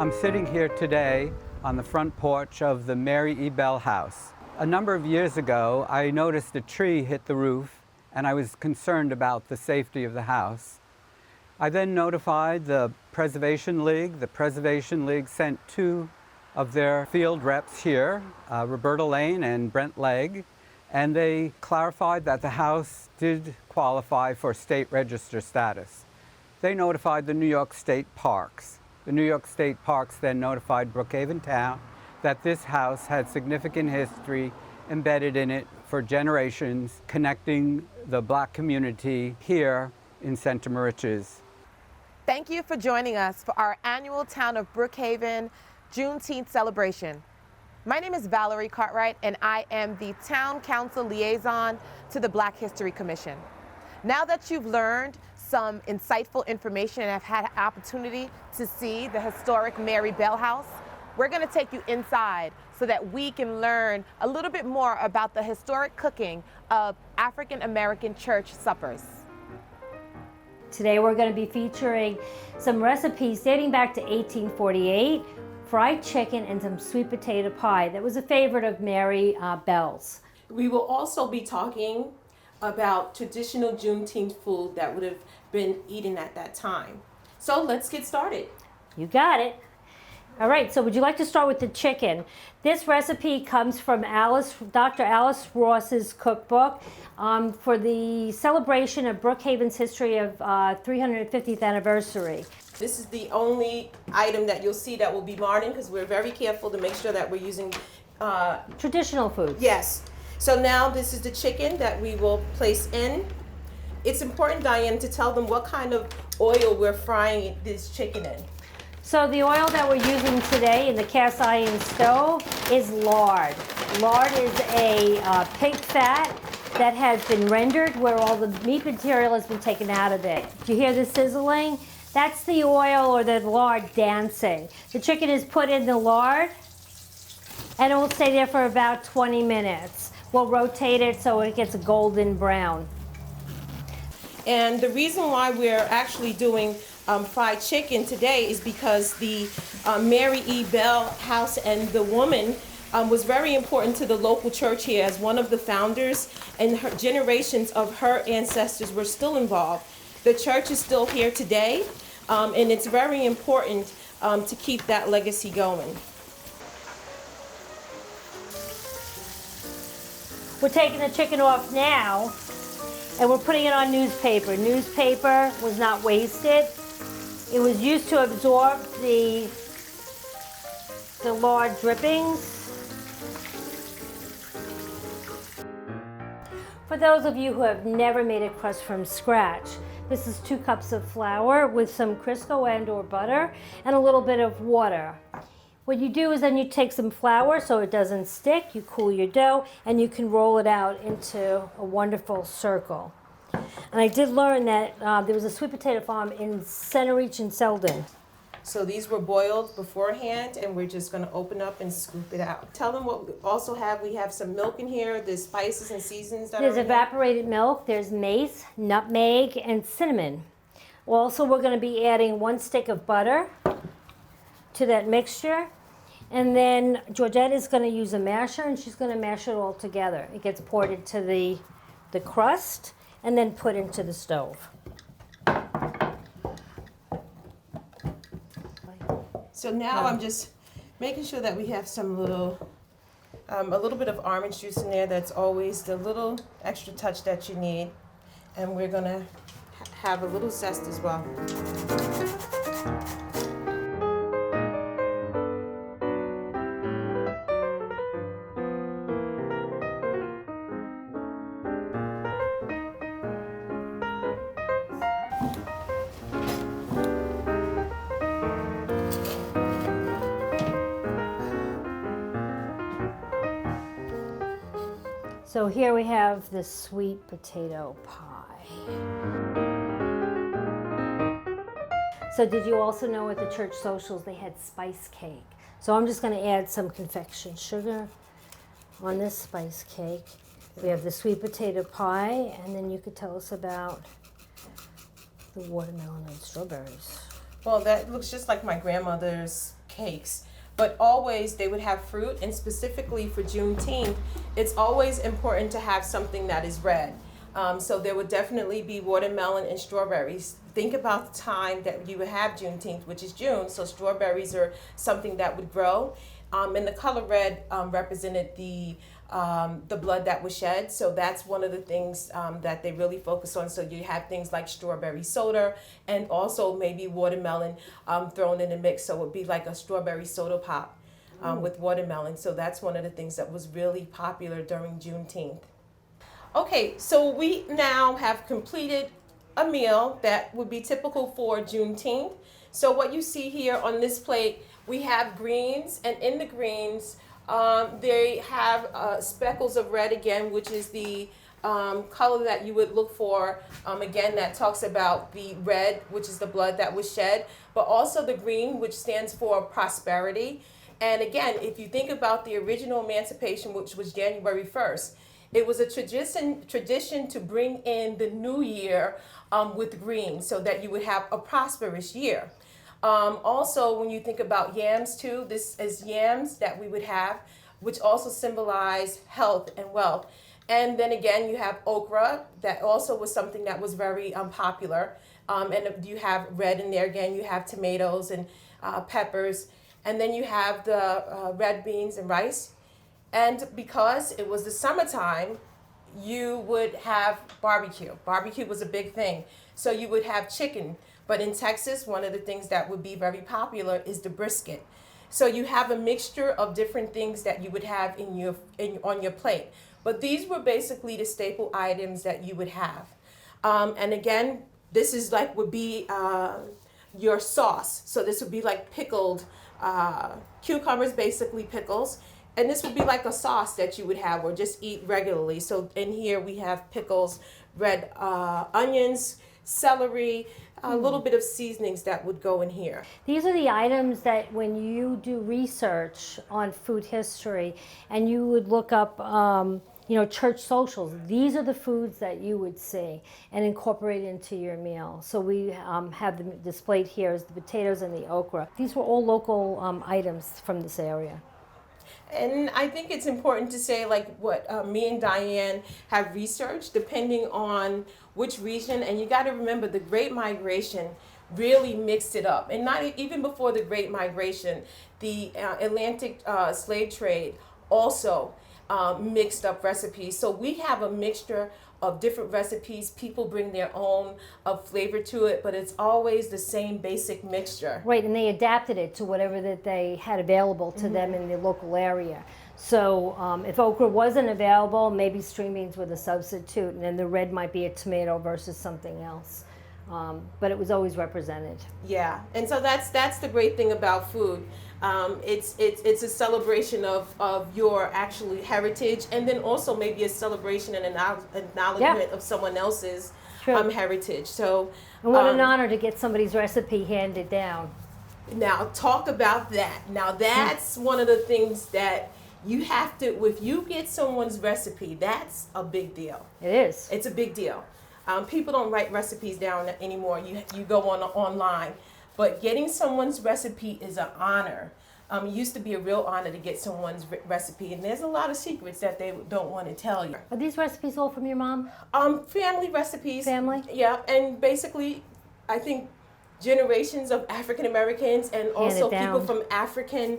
I'm sitting here today on the front porch of the Mary Ebell house. A number of years ago, I noticed a tree hit the roof, and I was concerned about the safety of the house. I then notified the Preservation League. The Preservation League sent two of their field reps here, Roberta Lane and Brent Legg, and they clarified that the house did qualify for state register status. They notified the New York State Parks. The New York State Parks then notified Brookhaven Town that this house had significant history embedded in it for generations, connecting the Black community here in Center Moriches. Thank you for joining us for our annual Town of Brookhaven Juneteenth celebration. My name is Valerie Cartright, and I am the Town Council Liaison to the Black History Commission. Now that you've learned some insightful information and have had an opportunity to see the historic Mary Bell House, we're going to take you inside so that we can learn a little bit more about the historic cooking of African American church suppers. Today we're going to be featuring some recipes dating back to 1848, fried chicken and some sweet potato pie that was a favorite of Mary Bell's. We will also be talking about traditional Juneteenth food that would have been eaten at that time. So let's get started. You got it. All right, so would you like to start with the chicken? This recipe comes from Dr. Alice Ross's cookbook for the celebration of Brookhaven's history of 350th anniversary. This is the only item that you'll see that will be modern because we're very careful to make sure that we're using traditional foods. Yes. So now this is the chicken that we will place in. It's important, Diane, to tell them what kind of oil we're frying this chicken in. So the oil that we're using today in the cast iron stove is lard. Lard is a pig fat that has been rendered where all the meat material has been taken out of it. Do you hear the sizzling? That's the oil or the lard dancing. The chicken is put in the lard and it will stay there for about 20 minutes. We'll rotate it so it gets a golden brown. And the reason why we're actually doing fried chicken today is because the Mary E. Bell house and the woman was very important to the local church here as one of the founders, and her generations of her ancestors were still involved. The church is still here today, and it's very important to keep that legacy going. We're taking the chicken off now, and we're putting it on newspaper. Newspaper was not wasted. It was used to absorb the lard drippings. For those of you who have never made a crust from scratch, this is 2 cups of flour with some Crisco and/or butter and a little bit of water. What you do is then you take some flour so it doesn't stick, you cool your dough, and you can roll it out into a wonderful circle. And I did learn that there was a sweet potato farm in Center Reach in Selden. So these were boiled beforehand, and we're just going to open up and scoop it out. Tell them what we also have. We have some milk in here. There's spices and seasonings that There's are in evaporated milk, there's mace, nutmeg, and cinnamon. Also, we're going to be adding 1 stick of butter to that mixture. And then Georgette is going to use a masher, and she's going to mash it all together. It gets poured into the crust and then put into the stove. So now I'm just making sure that we have some little, a little bit of orange juice in there. That's always the little extra touch that you need. And we're going to have a little zest as well. So here we have the sweet potato pie. So did you also know at the church socials they had spice cake? So I'm just going to add some confection sugar on this spice cake. We have the sweet potato pie, and then you could tell us about the watermelon and strawberries. Well, that looks just like my grandmother's cakes. But always they would have fruit, and specifically for Juneteenth, it's always important to have something that is red. So there would definitely be watermelon and strawberries. Think about the time that you would have Juneteenth, which is June, so strawberries are something that would grow. And the color red represented the blood that was shed. So that's one of the things that they really focus on. So you have things like strawberry soda and also maybe watermelon thrown in the mix. So it would be like a strawberry soda pop with watermelon. So that's one of the things that was really popular during Juneteenth. Okay, so we now have completed a meal that would be typical for Juneteenth. So what you see here on this plate, we have greens, and in the greens, they have speckles of red again, which is the color that you would look for. Again, that talks about the red, which is the blood that was shed, but also the green, which stands for prosperity. And again, if you think about the original emancipation, which was January 1st, it was a tradition to bring in the new year with green so that you would have a prosperous year. Also, when you think about yams too, this is yams that we would have, which also symbolize health and wealth. And then again, you have okra, that also was something that was very popular. And you have red in there again, you have tomatoes and peppers. And then you have the red beans and rice. And because it was the summertime, you would have barbecue. Barbecue was a big thing. So you would have chicken. But in Texas, one of the things that would be very popular is the brisket. So you have a mixture of different things that you would have on your plate. But these were basically the staple items that you would have. And again, this is like would be your sauce. So this would be like pickled cucumbers, basically pickles. And this would be like a sauce that you would have or just eat regularly. So in here we have pickles, red onions, celery, a little bit of seasonings that would go in here. These are the items that when you do research on food history and you would look up church socials, these are the foods that you would see and incorporate into your meal. So we have them displayed here as the potatoes and the okra. These were all local items from this area. And I think it's important to say, like what me and Diane have researched, depending on which region. And you got to remember, the Great Migration really mixed it up. And not even before the Great Migration, the Atlantic slave trade also mixed up recipes. So we have a mixture of different recipes. People bring their own flavor to it, but it's always the same basic mixture. Right, and they adapted it to whatever that they had available to them in the local area. So if okra wasn't available, maybe string beans were the substitute, and then the red might be a tomato versus something else. But it was always represented. Yeah, and so that's the great thing about food. It's a celebration of your actually heritage, and then also maybe a celebration and acknowledgement of someone else's heritage. So, and what an honor to get somebody's recipe handed down. Now talk about that. Now that's one of the things that you have to, if you get someone's recipe, that's a big deal. It is. It's a big deal. People don't write recipes down anymore. You go online. But getting someone's recipe is an honor. It used to be a real honor to get someone's recipe, and there's a lot of secrets that they don't want to tell you. Are these recipes all from your mom? Family recipes. Family? Yeah, and basically, I think generations of African Americans and also people from African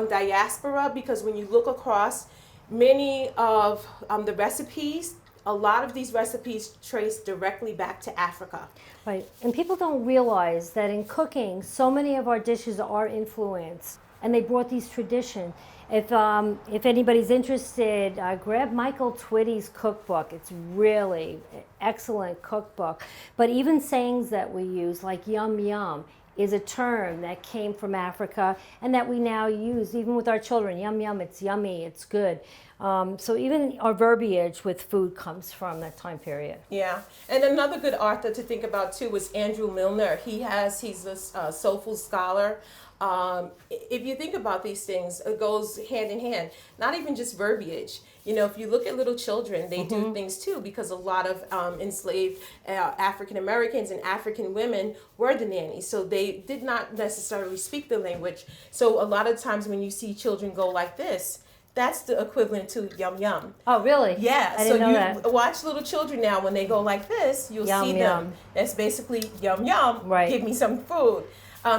diaspora, because when you look across many of the recipes, a lot of these recipes trace directly back to Africa. Right, and people don't realize that in cooking, so many of our dishes are influenced, and they brought these traditions. If anybody's interested, grab Michael Twitty's cookbook. It's really an excellent cookbook. But even sayings that we use, like yum yum, is a term that came from Africa and that we now use even with our children. Yum yum, it's yummy, it's good. So even our verbiage with food comes from that time period. Yeah, and another good author to think about too is Andrew Milner. He's a soul food scholar. If you think about these things, it goes hand in hand. Not even just verbiage. You know, if you look at little children, they do things too, because a lot of enslaved African Americans and African women were the nannies. So they did not necessarily speak the language. So a lot of times when you see children go like this, that's the equivalent to yum yum. Oh, really? Yeah, I so didn't know you that. watch little children now, when they go like this, you'll Yum, see them. yum. That's basically yum yum, Right. give me some food.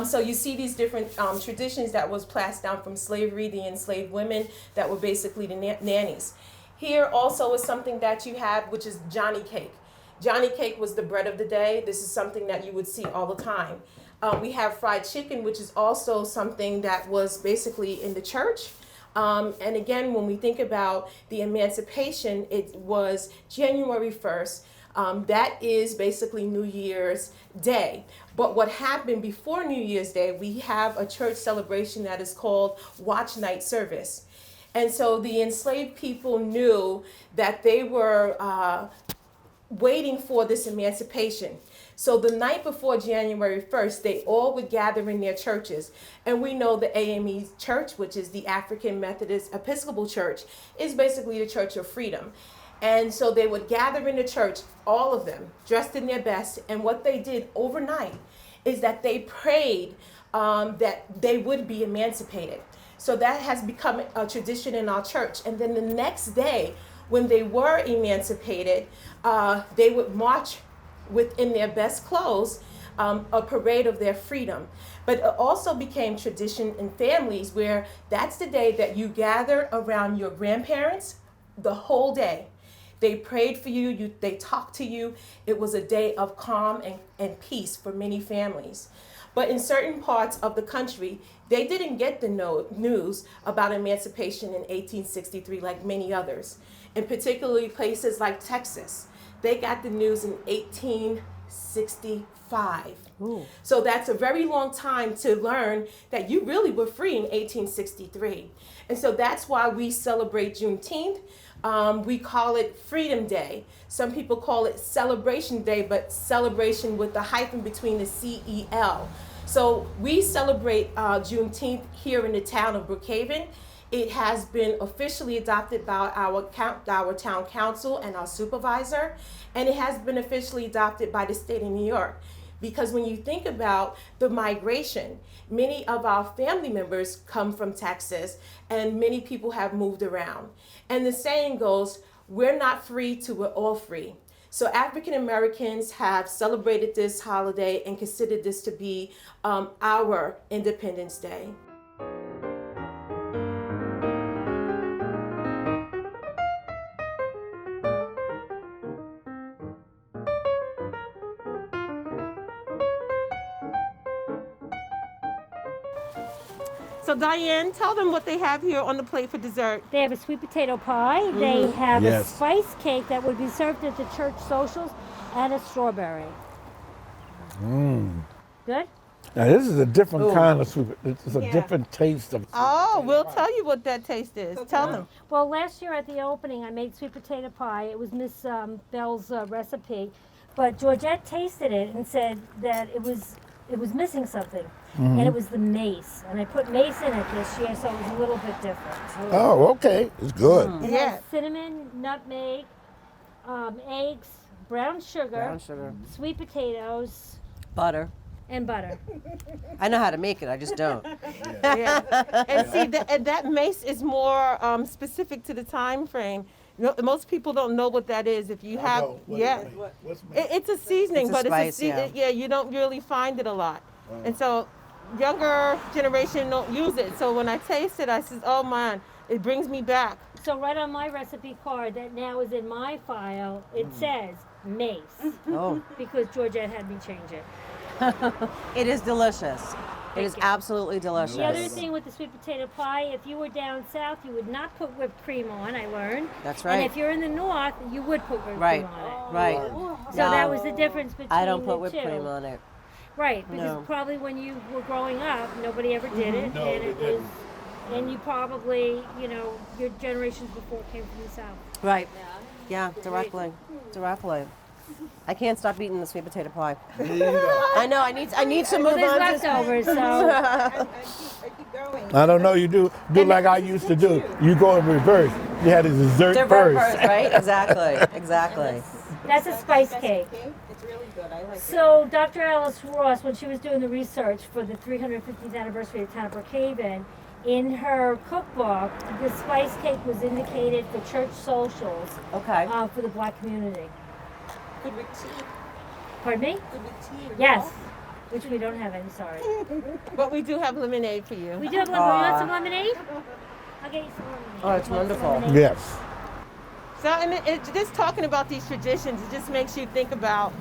So you see these different traditions that was passed down from slavery, the enslaved women that were basically the nannies. Here also is something that you have, which is Johnny cake. Johnny cake was the bread of the day. This is something that you would see all the time. We have fried chicken, which is also something that was basically in the church. And again, when we think about the emancipation, it was January 1st. That is basically New Year's Day. But what happened before New Year's Day, we have a church celebration that is called Watch Night Service. And so the enslaved people knew that they were waiting for this emancipation. So the night before January 1st, they all would gather in their churches. And we know the AME Church, which is the African Methodist Episcopal Church, is basically the Church of Freedom. And so they would gather in the church, all of them, dressed in their best. And what they did overnight is that they prayed that they would be emancipated. So that has become a tradition in our church. And then the next day, when they were emancipated, they would march within their best clothes, a parade of their freedom. But it also became tradition in families where that's the day that you gather around your grandparents the whole day. They prayed for you, they talked to you. It was a day of calm and peace for many families. But in certain parts of the country, they didn't get the news about emancipation in 1863 like many others. And particularly places like Texas. They got the news in 1865. Ooh. So that's a very long time to learn that you really were free in 1863. And so that's why we celebrate Juneteenth. We call it Freedom Day. Some people call it Celebration Day, but celebration with the hyphen between the C-E-L. So we celebrate Juneteenth here in the town of Brookhaven. It has been officially adopted by our town council and our supervisor, and it has been officially adopted by the state of New York. Because when you think about the migration, many of our family members come from Texas, and many people have moved around. And the saying goes, we're not free till we're all free. So African Americans have celebrated this holiday and considered this to be our Independence Day. So Diane, tell them what they have here on the plate for dessert. They have a sweet potato pie. They have Yes. a spice cake that would be served at the church socials, and a strawberry. Good? Now this is a different kind of sweet. It's a different taste of. Oh, we'll tell you what that taste is. Tell them. Well, last year at the opening, I made sweet potato pie. It was Miss Bell's recipe, but Georgette tasted it and said that it was missing something, and it was the mace. And I put mace in it this year, so it was a little bit different. Oh, okay, it's good. It Yeah. has cinnamon, nutmeg, eggs, brown sugar, sweet potatoes, Butter. and butter. I know how to make it, I just don't. Yeah. And see, that mace is more specific to the time frame. Most people don't know what that is. If you have, it's a seasoning, It's a but spice, yeah. you don't really find it a lot. And so younger generation don't use it. So when I taste it, I says, oh man, it brings me back. So right on my recipe card that now is in my file, it says mace, Oh, because Georgette had me change it. it is delicious. It is you. absolutely delicious. The other thing with the sweet potato pie, if you were down south, you would not put whipped cream on, I learned. That's And right. if you're in the north, you would put whipped Right, cream on it. right. So that No, was the difference between I don't the put whipped two. cream on it. Right, because No. probably when you were growing up, nobody ever did it, No, and they it was, and you probably, your generations before came from the south. Right. Yeah, directly. I can't stop eating the sweet potato pie. I know. I need to move There's on. leftovers, so I keep going. I don't know. You do like I used to do. You go in reverse. You had a dessert Divert first. first, right? Exactly. that's a spice cake. It's really good. I like it. So Dr. Alice Ross, when she was doing the research for the 350th anniversary of the town of Brookhaven, in her cookbook, the spice cake was indicated for church socials Okay. for the black community. Good with tea. Pardon me? Good with tea. Yes, which we don't have any, sorry. But we do have lemonade for you. We do have lemonade. You want some lemonade? I'll get you some lemonade. Oh, it's You want some wonderful. lemonade? Yes. So, and just talking about these traditions, it just makes you think about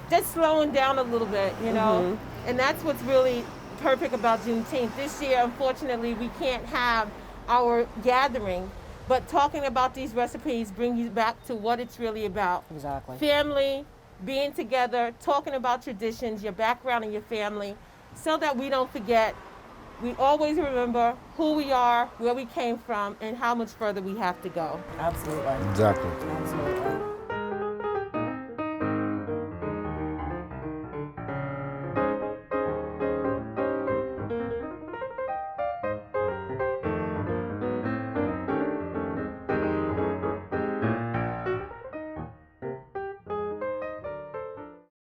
just slowing down a little bit, you know? And that's what's really perfect about Juneteenth. This year, unfortunately, we can't have our gathering, but talking about these recipes bring you back to what it's really about. Exactly. Family, being together, talking about traditions, your background and your family, so that we don't forget. We always remember who we are, where we came from, and how much further we have to go. Absolutely. Exactly. Absolutely.